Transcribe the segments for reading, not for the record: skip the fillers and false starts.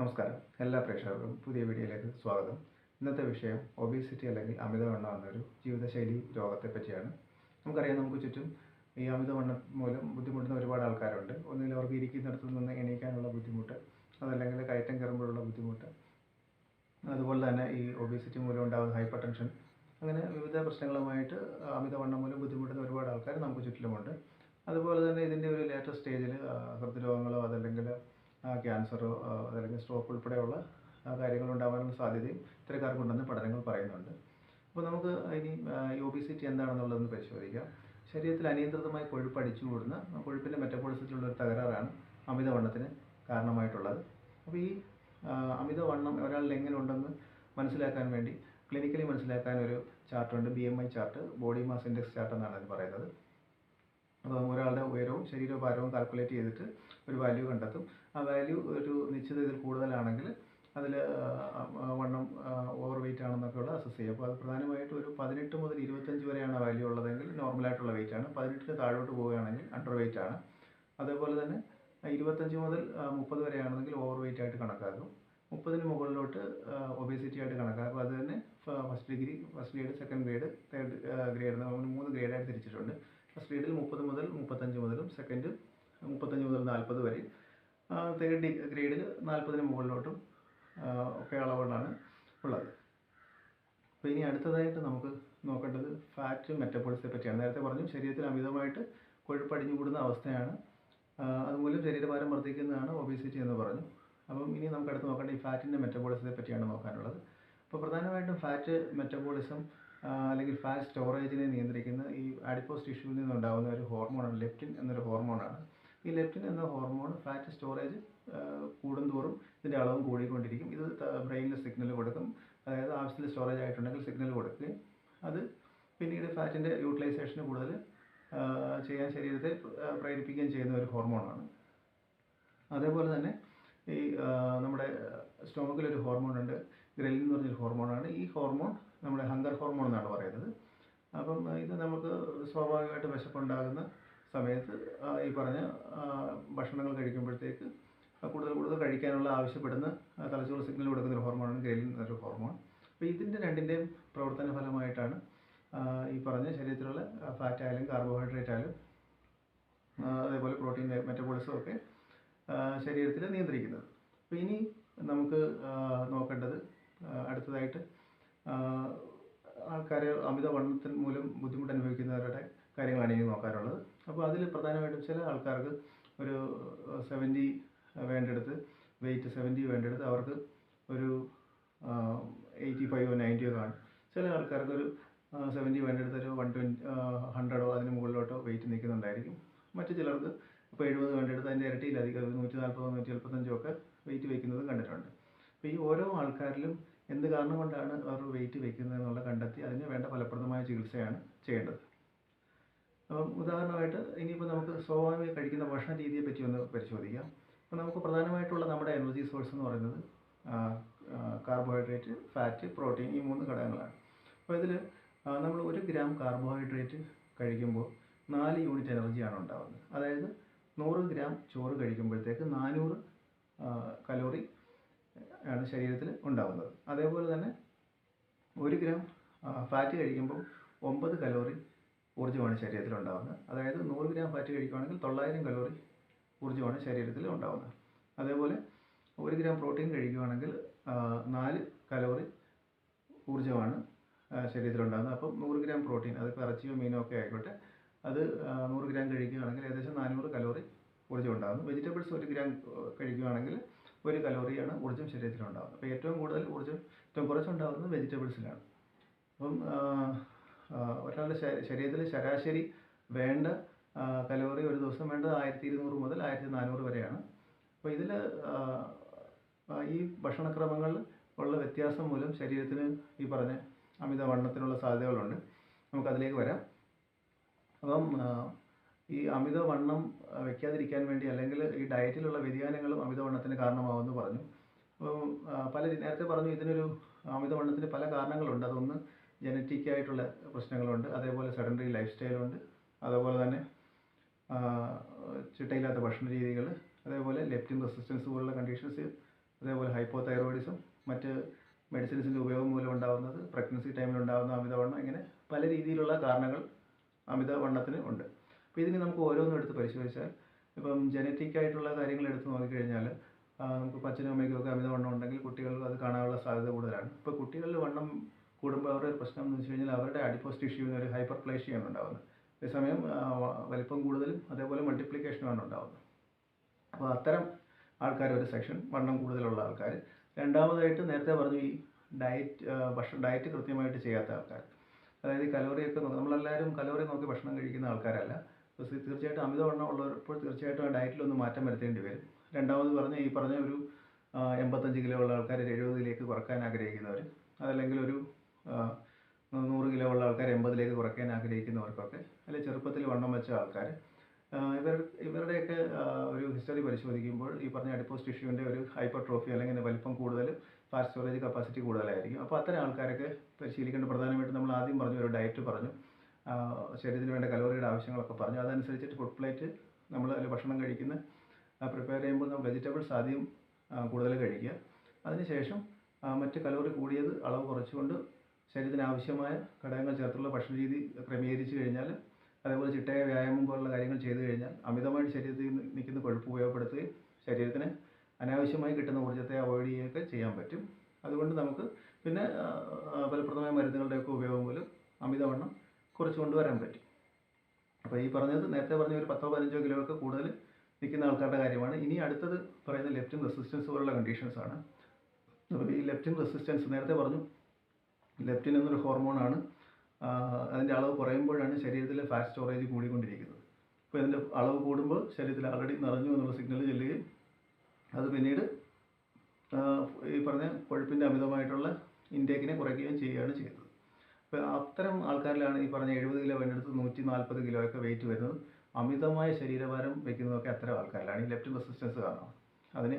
നമസ്കാരം. എല്ലാ പ്രേക്ഷകർക്കും പുതിയ വീഡിയോയിലേക്ക് സ്വാഗതം. ഇന്നത്തെ വിഷയം ഒബീസിറ്റി അല്ലെങ്കിൽ അമിതവണ്ണം എന്നൊരു ജീവിതശൈലി രോഗത്തെ പറ്റിയാണ്. നമുക്കറിയാം, നമുക്ക് ചുറ്റും ഈ അമിതവണ്ണം മൂലം ബുദ്ധിമുട്ടുന്ന ഒരുപാട് ആൾക്കാരുണ്ട്. ഒന്നുകിൽ അവർക്ക് ഇരിക്കുന്നിടത്തു നിന്ന് എണീക്കാനുള്ള ബുദ്ധിമുട്ട്, അതല്ലെങ്കിൽ കയറ്റം കയറുമ്പോഴുള്ള ബുദ്ധിമുട്ട്, അതുപോലെ തന്നെ ഈ ഒബീസിറ്റി മൂലം ഉണ്ടാകുന്ന ഹൈപ്പർ ടെൻഷൻ, അങ്ങനെ വിവിധ പ്രശ്നങ്ങളുമായിട്ട് അമിതവണ്ണം മൂലം ബുദ്ധിമുട്ടുന്ന ഒരുപാട് ആൾക്കാർ നമുക്ക് ചുറ്റിലുമുണ്ട്. അതുപോലെ തന്നെ ഇതിൻ്റെ ഒരു ലേറ്റസ്റ്റ് സ്റ്റേജിൽ ഹൃദ്രോഗങ്ങളോ അതല്ലെങ്കിൽ ക്യാൻസറോ അതല്ലെങ്കിൽ സ്ട്രോക്ക് ഉൾപ്പെടെയുള്ള കാര്യങ്ങളുണ്ടാകാനുള്ള സാധ്യതയും ഇത്തരക്കാർക്കുണ്ടെന്ന് പഠനങ്ങൾ പറയുന്നുണ്ട്. അപ്പോൾ നമുക്ക് ഇനി ഈ ഒബീസിറ്റി എന്താണെന്നുള്ളതെന്ന് പരിശോധിക്കാം. ശരീരത്തിൽ അനിയന്ത്രിതമായി കൊഴുപ്പ് അടിച്ചുകൂടുന്ന കൊഴുപ്പിൻ്റെ മെറ്റബോളിസത്തിലുള്ള ഒരു തകരാറാണ് അമിതവണ്ണത്തിന് കാരണമായിട്ടുള്ളത്. അപ്പോൾ ഈ അമിതവണ്ണം ഒരാളിൽ എങ്ങനെ ഉണ്ടെന്ന് മനസ്സിലാക്കാൻ വേണ്ടി ക്ലിനിക്കലി മനസ്സിലാക്കാൻ ഒരു ചാർട്ടുണ്ട്, BMI chart, body mass index chart എന്നാണ് അത് പറയുന്നത്. അപ്പോൾ ഒരാളുടെ ഉയരവും ശരീരഭാരവും കാൽക്കുലേറ്റ് ചെയ്തിട്ട് ഒരു വാല്യൂ കണ്ടെത്തും. ആ വാല്യൂ ഒരു നിശ്ചിത ഇതിൽ കൂടുതലാണെങ്കിൽ അതിൽ വണ്ണം ഓവർ വെയിറ്റ് ആണെന്നൊക്കെയുള്ള അസസ് ചെയ്യും. അപ്പോൾ അത് പ്രധാനമായിട്ടും ഒരു 18 മുതൽ 25 വരെയാണ് വാല്യൂ ഉള്ളതെങ്കിൽ നോർമലായിട്ടുള്ള വെയിറ്റ് ആണ്. 18 താഴോട്ട് പോവുകയാണെങ്കിൽ അണ്ടർ വെയിറ്റ് ആണ്. അതേപോലെ തന്നെ 25 മുതൽ 30 വരെയാണെങ്കിൽ ഓവർ വെയിറ്റ് ആയിട്ട് കണക്കാക്കും. 30-ന് മുകളിലോട്ട് ഒബേസിറ്റി ആയിട്ട് കണക്കാക്കും. അത് തന്നെ first degree, first grade, second grade, third grade എന്ന് 3 ഗ്രേഡായിട്ട് തിരിച്ചിട്ടുണ്ട്. ഫസ്റ്റ് ഗ്രേഡിൽ 30 മുതൽ 35 മുതലും, സെക്കൻഡ് 35 മുതൽ 40 വരെ, തേർഡ് ഗ്രേഡിൽ 40-ന് മുകളിലോട്ടും ഒക്കെ അളവുകളാണ് ഉള്ളത്. അപ്പോൾ ഇനി അടുത്തതായിട്ട് നമുക്ക് നോക്കേണ്ടത് ഫാറ്റ് മെറ്റബോളിസത്തെ പറ്റിയാണ്. നേരത്തെ പറഞ്ഞു, ശരീരത്തിൽ അമിതമായിട്ട് കൊഴുപ്പ് അടിഞ്ഞുകൂടുന്ന അവസ്ഥയാണ്, അതുമൂലം ശരീരഭാരം വർദ്ധിക്കുന്നതാണ് ഒബീസിറ്റി എന്ന് പറഞ്ഞു. അപ്പം ഇനി നമുക്ക് അടുത്ത് നോക്കേണ്ട ഈ ഫാറ്റിൻ്റെ മെറ്റബോളിസത്തെ പറ്റിയാണ് നോക്കാനുള്ളത്. അപ്പോൾ പ്രധാനമായിട്ടും ഫാറ്റ് മെറ്റബോളിസം അല്ലെങ്കിൽ ഫാറ്റ് സ്റ്റോറേജിനെ നിയന്ത്രിക്കുന്ന ഈ ആഡിപ്പോസ് ടിഷ്യൂവിൽ നിന്നുണ്ടാകുന്ന ഒരു ഹോർമോണാണ് ലെപ്റ്റിൻ എന്നൊരു ഹോർമോണാണ്. ഈ ലെപ്റ്റിൻ എന്ന ഹോർമോൺ ഫാറ്റ് സ്റ്റോറേജ് കൂടുന്തോറും ഇതിൻ്റെ അളവും കൂടിക്കൊണ്ടിരിക്കും. ഇത് ബ്രെയിനിൽ സിഗ്നൽ കൊടുക്കും. അതായത് ആവശ്യത്തിൽ സ്റ്റോറേജ് ആയിട്ടുണ്ടെങ്കിൽ സിഗ്നൽ കൊടുക്കുകയും അത് പിന്നീട് ഫാറ്റിൻ്റെ യൂട്ടിലൈസേഷന് കൂടുതൽ ചെയ്യാൻ ശരീരത്തെ പ്രേരിപ്പിക്കുകയും ചെയ്യുന്ന ഒരു ഹോർമോണാണ്. അതേപോലെ തന്നെ ഈ നമ്മുടെ സ്റ്റൊമക്കിലൊരു ഹോർമോണുണ്ട്, ഗ്രലിൻ എന്ന് പറഞ്ഞൊരു ഹോർമോണാണ്. ഈ ഹോർമോൺ നമ്മുടെ ഹങ്കർ ഹോർമോൺ എന്നാണ് പറയുന്നത്. അപ്പം ഇത് നമുക്ക് സ്വാഭാവികമായിട്ട് വിശപ്പുണ്ടാകുന്ന സമയത്ത് ഈ പറഞ്ഞ ഭക്ഷണങ്ങൾ കഴിക്കുമ്പോഴത്തേക്ക് കൂടുതൽ കഴിക്കാനുള്ള ആവശ്യപ്പെടുന്ന തലച്ചോറ് സിഗ്നൽ കൊടുക്കുന്ന ഒരു ഹോർമോണാണ് ഗ്രലിൻ എന്നൊരു ഹോർമോൺ. അപ്പോൾ ഇതിൻ്റെ രണ്ടിൻ്റെയും പ്രവർത്തന ഫലമായിട്ടാണ് ഈ പറഞ്ഞ ശരീരത്തിലുള്ള ഫാറ്റ് ആയാലും കാർബോഹൈഡ്രേറ്റ് ആയാലും അതേപോലെ പ്രോട്ടീൻ മെറ്റബോളിസം ഒക്കെ ശരീരത്തിൽ നിയന്ത്രിക്കുന്നത്. അപ്പോൾ ഇനി നമുക്ക് നോക്കേണ്ടത് അടുത്തതായിട്ട് ആൾക്കാർ അമിതവണ്ണത്തിന് മൂലം ബുദ്ധിമുട്ട് അനുഭവിക്കുന്നവരുടെ കാര്യങ്ങളാണ് ഇനി നോക്കാറുള്ളത്. അപ്പോൾ അതിൽ പ്രധാനമായിട്ടും ചില ആൾക്കാർക്ക് ഒരു 70 വേണ്ടെടുത്ത്, വെയിറ്റ് 70 വേണ്ടെടുത്ത് അവർക്ക് ഒരു 85 90 കാണും. ചില ആൾക്കാർക്ക് ഒരു 70 വേണ്ടെടുത്ത് ഒരു 100 അതിന് മുകളിലോട്ടോ വെയിറ്റ് നിൽക്കുന്നുണ്ടായിരിക്കും. മറ്റു ചിലർക്ക് ഇപ്പോൾ 70 വേണ്ടെടുത്ത് അതിൻ്റെ ഇരട്ടിയിലധികം 140 175 ഒക്കെ വെയിറ്റ് വയ്ക്കുന്നതും കണ്ടിട്ടുണ്ട്. അപ്പോൾ ഈ ഓരോ ആൾക്കാരിലും എന്ത് കാരണം കൊണ്ടാണ് അവർ വെയിറ്റ് വയ്ക്കുന്നത് എന്നുള്ള കണ്ടെത്തി അതിന് വേണ്ട ഫലപ്രദമായ ചികിത്സയാണ് ചെയ്യേണ്ടത്. അപ്പം ഉദാഹരണമായിട്ട് ഇനിയിപ്പോൾ നമുക്ക് സ്വാഭാവികമായി കഴിക്കുന്ന ഭക്ഷണ രീതിയെ പറ്റി ഒന്ന് പരിശോധിക്കാം. അപ്പോൾ നമുക്ക് പ്രധാനമായിട്ടുള്ള നമ്മുടെ എനർജി സോഴ്സ് എന്ന് പറയുന്നത് കാർബോഹൈഡ്രേറ്റ്, ഫാറ്റ്, പ്രോട്ടീൻ, ഈ 3 ഘടകങ്ങളാണ്. അപ്പോൾ ഇതിൽ നമ്മൾ 1 ഗ്രാം കാർബോഹൈഡ്രേറ്റ് കഴിക്കുമ്പോൾ 4 യൂണിറ്റ് എനർജിയാണ് ഉണ്ടാകുന്നത്. അതായത് 100 ഗ്രാം ചോറ് കഴിക്കുമ്പോഴത്തേക്ക് 400 കലോറി ആണ് ശരീരത്തിൽ ഉണ്ടാകുന്നത്. അതേപോലെ തന്നെ 1 ഗ്രാം ഫാറ്റ് കഴിക്കുമ്പോൾ 9 കലോറി ഊർജ്ജമാണ് ശരീരത്തിൽ ഉണ്ടാകുന്നത്. അതായത് 100 ഗ്രാം ഫാറ്റ് കഴിക്കുകയാണെങ്കിൽ 900 കലോറി ഊർജ്ജമാണ് ശരീരത്തിൽ ഉണ്ടാകുന്നത്. അതേപോലെ 1 ഗ്രാം പ്രോട്ടീൻ കഴിക്കുകയാണെങ്കിൽ 4 കലോറി ഊർജ്ജമാണ് ശരീരത്തിലുണ്ടാകുന്നത്. അപ്പം 100 ഗ്രാം പ്രോട്ടീൻ, അതിപ്പോൾ ഇറച്ചിയോ മീനോ ഒക്കെ ആയിക്കോട്ടെ, അത് 100 ഗ്രാം കഴിക്കുകയാണെങ്കിൽ ഏകദേശം 400 കലോറി ഊർജ്ജം ഉണ്ടാകുന്നു. വെജിറ്റബിൾസ് 1 ഗ്രാം കഴിക്കുകയാണെങ്കിൽ 1 കലോറിയാണ് ഊർജ്ജം ശരീരത്തിലുണ്ടാകുന്നത്. അപ്പോൾ ഏറ്റവും കൂടുതൽ ഊർജ്ജം ഏറ്റവും കുറച്ചുണ്ടാകുന്നത് വെജിറ്റബിൾസിലാണ്. അപ്പം ഒരാളുടെ ശരീരത്തിൽ ശരാശരി വേണ്ട കലോറി ഒരു ദിവസം വേണ്ടത് 1200 മുതൽ 1400 വരെയാണ്. അപ്പോൾ ഇതിൽ ഈ ഭക്ഷണക്രമങ്ങളിൽ ഉള്ള വ്യത്യാസം മൂലം ശരീരത്തിന് ഈ പറഞ്ഞ അമിതവണ്ണത്തിനുള്ള സാധ്യതകളുണ്ട്. നമുക്കതിലേക്ക് വരാം. അപ്പം ഈ അമിതവണ്ണം വയ്ക്കാതിരിക്കാൻ വേണ്ടി അല്ലെങ്കിൽ ഈ ഡയറ്റിലുള്ള വ്യതിയാനങ്ങളും അമിതവണ്ണത്തിന് കാരണമാകുമെന്ന് പറഞ്ഞു. അപ്പോൾ നേരത്തെ പറഞ്ഞു ഇതിനൊരു അമിതവണ്ണത്തിന് പല കാരണങ്ങളുണ്ട്. അതൊന്ന് ജനറ്റിക് ആയിട്ടുള്ള പ്രശ്നങ്ങളുണ്ട്, അതേപോലെ സെഡൻറ്ററി ലൈഫ് സ്റ്റൈലുണ്ട്, അതേപോലെ തന്നെ ചിട്ടയില്ലാത്ത ഭക്ഷണ രീതികൾ, അതേപോലെ ലെപ്റ്റിൻ റെസിസ്റ്റൻസ് പോലുള്ള കണ്ടീഷൻസ് അതേപോലെ ഹൈപ്പോതൈറോയിഡിസം, മറ്റ് മെഡിസിൻസിൻ്റെ ഉപയോഗം മൂലം ഉണ്ടാകുന്നത്, പ്രഗ്നൻസി ടൈമിലുണ്ടാകുന്ന അമിതവണ്ണം, ഇങ്ങനെ പല രീതിയിലുള്ള കാരണങ്ങൾ അമിതവണ്ണത്തിന് ഉണ്ട്. അപ്പോൾ ഇതിന് നമുക്ക് ഓരോന്നും എടുത്ത് പരിശോധിച്ചാൽ, ഇപ്പം ജനറ്റിക് ആയിട്ടുള്ള കാര്യങ്ങൾ എടുത്ത് നോക്കിക്കഴിഞ്ഞാൽ നമുക്ക് അച്ഛനും അമ്മയ്ക്കൊക്കെ അമിതവണ്ണം ഉണ്ടെങ്കിൽ കുട്ടികൾക്ക് അത് കാണാനുള്ള സാധ്യത കൂടുതലാണ്. ഇപ്പോൾ കുട്ടികളിൽ വണ്ണം കൂടുമ്പോൾ അവരുടെ ഒരു പ്രശ്നം എന്ന് വെച്ച് കഴിഞ്ഞാൽ അവരുടെ അഡിപ്പോസ് ടിഷ്യൂവിന് ഒരു ഹൈപ്പർപ്ലേഷിയാണ് ഉണ്ടാകുന്നത്. അതേസമയം വലിപ്പം കൂടുതലും അതേപോലെ മൾട്ടിപ്ലിക്കേഷനുമാണ് ഉണ്ടാകുന്നത്. അപ്പോൾ അത്തരം ആൾക്കാർ ഒരു സെക്ഷൻ, വണ്ണം കൂടുതലുള്ള ആൾക്കാർ. രണ്ടാമതായിട്ട് നേരത്തെ പറഞ്ഞു ഈ ഡയറ്റ് കൃത്യമായിട്ട് ചെയ്യാത്ത ആൾക്കാർ, അതായത് കലോറിയൊക്കെ നമ്മളെല്ലാവരും കലോറി നോക്കി ഭക്ഷണം കഴിക്കുന്ന ആൾക്കാരല്ല. തീർച്ചയായിട്ടും അമിതവണ്ണം ഉള്ളപ്പോൾ തീർച്ചയായിട്ടും ആ ഡയറ്റിലൊന്ന് മാറ്റം വരുത്തേണ്ടി വരും. രണ്ടാമത് ഈ പറഞ്ഞ ഒരു 85 കിലോ ഉള്ള ആൾക്കാർ 70ലേക്ക് കുറയ്ക്കാൻ ആഗ്രഹിക്കുന്നവർ, അതല്ലെങ്കിൽ ഒരു 100 കിലോ ഉള്ള ആൾക്കാർ 80ലേക്ക് കുറയ്ക്കാൻ ആഗ്രഹിക്കുന്നവർക്കൊക്കെ, അല്ലെങ്കിൽ ചെറുപ്പത്തിൽ വണ്ണം വെച്ച ആൾക്കാർ, ഇവരുടെയൊക്കെ ഒരു ഹിസ്റ്ററി പരിശോധിക്കുമ്പോൾ ഈ പറഞ്ഞ അഡിപ്പോസ് ടിഷ്യൂവിൻ്റെ ഒരു ഹൈപ്പർട്രോഫി അല്ലെങ്കിൽ വലിപ്പം കൂടുതൽ, ഫാറ്റ് സ്റ്റോറേജ് കപ്പാസിറ്റി കൂടുതലായിരിക്കും. അപ്പോൾ അത്തരം ആൾക്കാരൊക്കെ പരിശീലിക്കേണ്ട പ്രധാനമായിട്ടും നമ്മൾ ആദ്യം പറഞ്ഞു ഒരു ഡയറ്റ് പറഞ്ഞു, ശരീരത്തിന് വേണ്ട കലോറിയുടെ ആവശ്യങ്ങളൊക്കെ പറഞ്ഞു. അതനുസരിച്ചിട്ട് ഫുഡ് പ്ലേറ്റ് നമ്മൾ അതിൽ ഭക്ഷണം കഴിക്കുന്ന പ്രിപ്പയർ ചെയ്യുമ്പോൾ നമ്മൾ വെജിറ്റബിൾസ് ആദ്യം കൂടുതൽ കഴിക്കുക. അതിനുശേഷം മറ്റ് കലോറി കൂടിയത് അളവ് കുറച്ചുകൊണ്ട് ശരീരത്തിന് ആവശ്യമായ ഘടകങ്ങൾ ചേർത്തുള്ള ഭക്ഷണ രീതി ക്രമീകരിച്ച് കഴിഞ്ഞാൽ, അതേപോലെ ചിട്ടയായ വ്യായാമം പോലുള്ള കാര്യങ്ങൾ ചെയ്തു കഴിഞ്ഞാൽ അമിതമായിട്ട് ശരീരത്തിൽ നിൽക്കുന്ന കൊഴുപ്പ് ഉപയോഗപ്പെടുത്തുകയും ശരീരത്തിന് അനാവശ്യമായി കിട്ടുന്ന ഊർജ്ജത്തെ അവോയ്ഡ് ചെയ്യുകയൊക്കെ ചെയ്യാൻ പറ്റും. അതുകൊണ്ട് നമുക്ക് പിന്നെ ഫലപ്രദമായ മരുന്നുകളുടെയൊക്കെ ഉപയോഗം മൂലം അമിതവണ്ണം കുറച്ച് കൊണ്ടുവരാൻ പറ്റും. അപ്പോൾ ഈ പറഞ്ഞത് നേരത്തെ പറഞ്ഞ ഒരു 10-15 കിലോ ഒക്കെ കൂടുതൽ നിൽക്കുന്ന ആൾക്കാരുടെ കാര്യമാണ്. ഇനി അടുത്തത് പറയുന്ന ലെപ്റ്റിൻ റെസിസ്റ്റൻസ് പോലുള്ള കണ്ടീഷൻസ് ആണ്. അപ്പോൾ ഈ ലെപ്റ്റിൻ റെസിസ്റ്റൻസ് നേരത്തെ പറഞ്ഞു, ലെപ്റ്റിൻ എന്നൊരു ഹോർമോണാണ്. അതിൻ്റെ അളവ് കുറയുമ്പോഴാണ് ശരീരത്തിലെ ഫാറ്റ് സ്റ്റോറേജ് കൂടിക്കൊണ്ടിരിക്കുന്നത്. അപ്പോൾ ഇതിൻ്റെ അളവ് കൂടുമ്പോൾ ശരീരത്തിൽ ആൾറെഡി നിറഞ്ഞു എന്നുള്ള സിഗ്നൽ ചെല്ലുകയും അത് പിന്നീട് ഈ പറഞ്ഞ കൊഴുപ്പിൻ്റെ അമിതമായിട്ടുള്ള ഇൻടേക്കിനെ കുറയ്ക്കുകയും ചെയ്യുകയാണ് ചെയ്യുന്നത്. അപ്പോൾ അത്തരം ആൾക്കാരിലാണ് ഈ പറഞ്ഞ 70 കിലോ വേണ്ടെടുത്ത് 140 കിലോ ഒക്കെ വെയിറ്റ് വരുന്നത്. അമിതമായ ശരീരഭാരം വയ്ക്കുന്നതൊക്കെ അത്തരം ആൾക്കാരിലാണ് ഈ ലെപ്റ്റിൻ റെസിസ്റ്റൻസ് കാരണം. അതിന്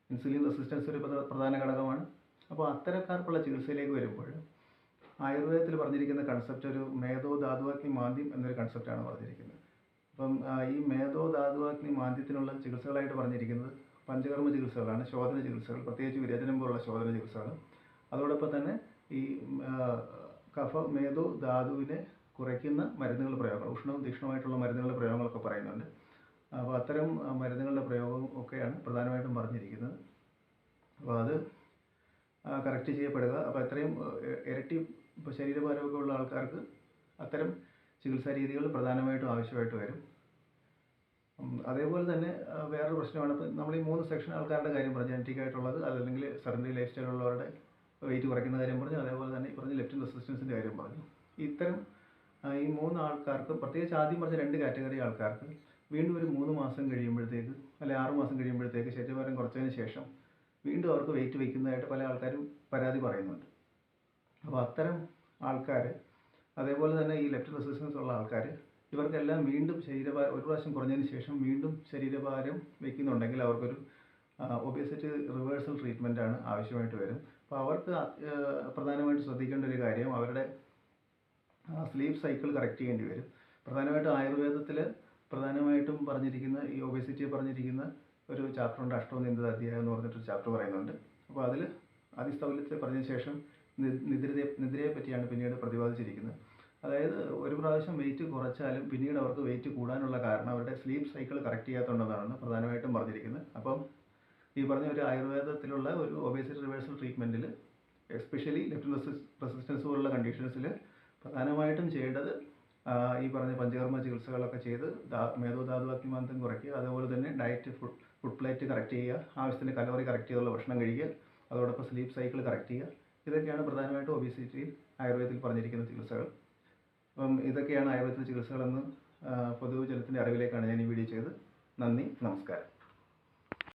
ഇൻസുലിൻ റെസിസ്റ്റൻസ് ഒരു പ്രധാന ഘടകമാണ്. അപ്പോൾ അത്തരക്കാർക്കുള്ള ചികിത്സയിലേക്ക് വരുമ്പോൾ ആയുർവേദത്തിൽ പറഞ്ഞിരിക്കുന്ന കൺസെപ്റ്റ് ഒരു മേധോ ധാതുവാഗ്നി മാന്ദ്യം എന്നൊരു കൺസെപ്റ്റാണ് പറഞ്ഞിരിക്കുന്നത്. അപ്പം ഈ മേധോ ധാതുവാഗ്നി മാന്ദ്യത്തിനുള്ള ചികിത്സകളായിട്ട് പറഞ്ഞിരിക്കുന്നത് പഞ്ചകർമ്മ ചികിത്സകളാണ്, ശോധന ചികിത്സകൾ, പ്രത്യേകിച്ച് വിരചനം പോലുള്ള ശോധന ചികിത്സകൾ. അതോടൊപ്പം തന്നെ ഈ കഫ മേധോ ധാതുവിനെ കുറയ്ക്കുന്ന മരുന്നുകളുടെ പ്രയോഗങ്ങൾ, ഉഷ്ണവും തീക്ഷ്ണമായിട്ടുള്ള മരുന്നുകളുടെ പ്രയോഗങ്ങളൊക്കെ പറയുന്നുണ്ട്. അപ്പോൾ അത്തരം മരുന്നുകളുടെ പ്രയോഗം ഒക്കെയാണ് പ്രധാനമായിട്ടും പറഞ്ഞിരിക്കുന്നത്. അപ്പോൾ അത് കറക്റ്റ് ചെയ്യപ്പെടുക. അപ്പോൾ അത്രയും ഇരട്ടി ഇപ്പോൾ ശരീരഭാരമൊക്കെ ഉള്ള ആൾക്കാർക്ക് അത്തരം ചികിത്സാ രീതികൾ പ്രധാനമായിട്ടും ആവശ്യമായിട്ട് വരും. അതേപോലെ തന്നെ വേറൊരു പ്രശ്നമാണ്, ഇപ്പോൾ നമ്മൾ ഈ 3 സെക്ഷൻ ആൾക്കാരുടെ കാര്യം പറഞ്ഞു, ജനറ്റിക് ആയിട്ടുള്ളത്, അതല്ലെങ്കിൽ സെഡൻറ്ററി ലൈഫ് സ്റ്റൈൽ ഉള്ളവരുടെ വെയിറ്റ് കുറയ്ക്കുന്ന കാര്യം പറഞ്ഞു, അതേപോലെ തന്നെ ഈ പറഞ്ഞ ലെപ്റ്റിൻ റെസിസ്റ്റൻസിൻ്റെ കാര്യം പറഞ്ഞു. ഇത്തരം ഈ 3 ആൾക്കാർക്ക്, പ്രത്യേകിച്ച് ആദ്യം പറഞ്ഞ 2 കാറ്റഗറി ആൾക്കാർക്ക് വീണ്ടും ഒരു 3 മാസം കഴിയുമ്പോഴത്തേക്ക് അല്ലെങ്കിൽ 6 മാസം കഴിയുമ്പോഴത്തേക്ക് ശരീരഭാരം കുറച്ചതിന് ശേഷം വീണ്ടും അവർക്ക് വെയിറ്റ് വയ്ക്കുന്നതായിട്ട് പല ആൾക്കാരും പരാതി പറയുന്നുണ്ട്. അപ്പോൾ അത്തരം ആൾക്കാർ, അതേപോലെ തന്നെ ഈ ലെപ്റ്റിൻ റെസിസ്റ്റൻസ് ഉള്ള ആൾക്കാർ, ഇവർക്കെല്ലാം വീണ്ടും ശരീരഭാരം ഒരു പ്രാവശ്യം കുറഞ്ഞതിന് ശേഷം വീണ്ടും ശരീരഭാരം വയ്ക്കുന്നുണ്ടെങ്കിൽ അവർക്കൊരു ഒബേസിറ്റി റിവേഴ്സൽ ട്രീറ്റ്മെൻറ്റാണ് ആവശ്യമായിട്ട് വരും. അപ്പോൾ അവർക്ക് പ്രധാനമായിട്ട് ശ്രദ്ധിക്കേണ്ട ഒരു കാര്യം അവരുടെ സ്ലീപ്പ് സൈക്കിൾ കറക്റ്റ് ചെയ്യേണ്ടി വരും. പ്രധാനമായിട്ടും ആയുർവേദത്തിൽ പ്രധാനമായിട്ടും പറഞ്ഞിരിക്കുന്ന ഈ ഒബേസിറ്റിയെ പറഞ്ഞിരിക്കുന്ന ഒരു ചാപ്റ്ററുണ്ട്, അഷ്ടോനിന്ദിത അധ്യായം എന്ന് പറഞ്ഞിട്ടൊരു ചാപ്റ്റർ പറയുന്നുണ്ട്. അപ്പോൾ അതിൽ അതിസ്ഥൗല്യത്തെ പറഞ്ഞ ശേഷം നിദ്രയെ പറ്റിയാണ് പിന്നീട് പ്രതിപാദിച്ചിരിക്കുന്നത്. അതായത് ഒരു പ്രാവശ്യം വെയിറ്റ് കുറച്ചാലും പിന്നീട് അവർക്ക് വെയിറ്റ് കൂടാനുള്ള കാരണം അവരുടെ സ്ലീപ്പ് സൈക്കിൾ കറക്റ്റ് ചെയ്യാത്തതുകൊണ്ടാണ് പ്രധാനമായിട്ടും പറഞ്ഞിരിക്കുന്നത്. അപ്പം ഈ പറഞ്ഞ ഒരു ആയുർവേദത്തിലുള്ള ഒരു ഒബേസിറ്റി റിവേഴ്സൽ ട്രീറ്റ്മെൻറ്റിൽ, എസ്പെഷ്യലി ലെപ്റ്റിൻ റെസിസ്റ്റൻസ് പോലുള്ള കണ്ടീഷൻസിൽ പ്രധാനമായിട്ടും ചെയ്യേണ്ടത് ഈ പറഞ്ഞ പഞ്ചകർമ്മ ചികിത്സകളൊക്കെ ചെയ്ത് മേധോ ധാതുവാഗ്നി മാന്ദ്യം കുറയ്ക്കുക, അതുപോലെ തന്നെ ഡയറ്റ് ഫുഡ് പ്ലേറ്റ് കറക്റ്റ് ചെയ്യുക, ആവശ്യത്തിന് കലോറി കറക്റ്റ് ചെയ്തുള്ള ഭക്ഷണം കഴിക്കുക, അതോടൊപ്പം സ്ലീപ്പ് സൈക്കിൾ കറക്റ്റ് ചെയ്യുക. ഇതൊക്കെയാണ് പ്രധാനമായിട്ടും ഒബേസിറ്റിയിൽ ആയുർവേദത്തിൽ പറഞ്ഞിരിക്കുന്ന ചികിത്സകൾ. അപ്പം ഇതൊക്കെയാണ് ആയുർവേദത്തിലെ ചികിത്സകളെന്ന് പൊതുജനത്തിൻ്റെ അറിവിലേക്കാണ് ഞാൻ ഈ വീഡിയോ ചെയ്തത്. നന്ദി, നമസ്കാരം.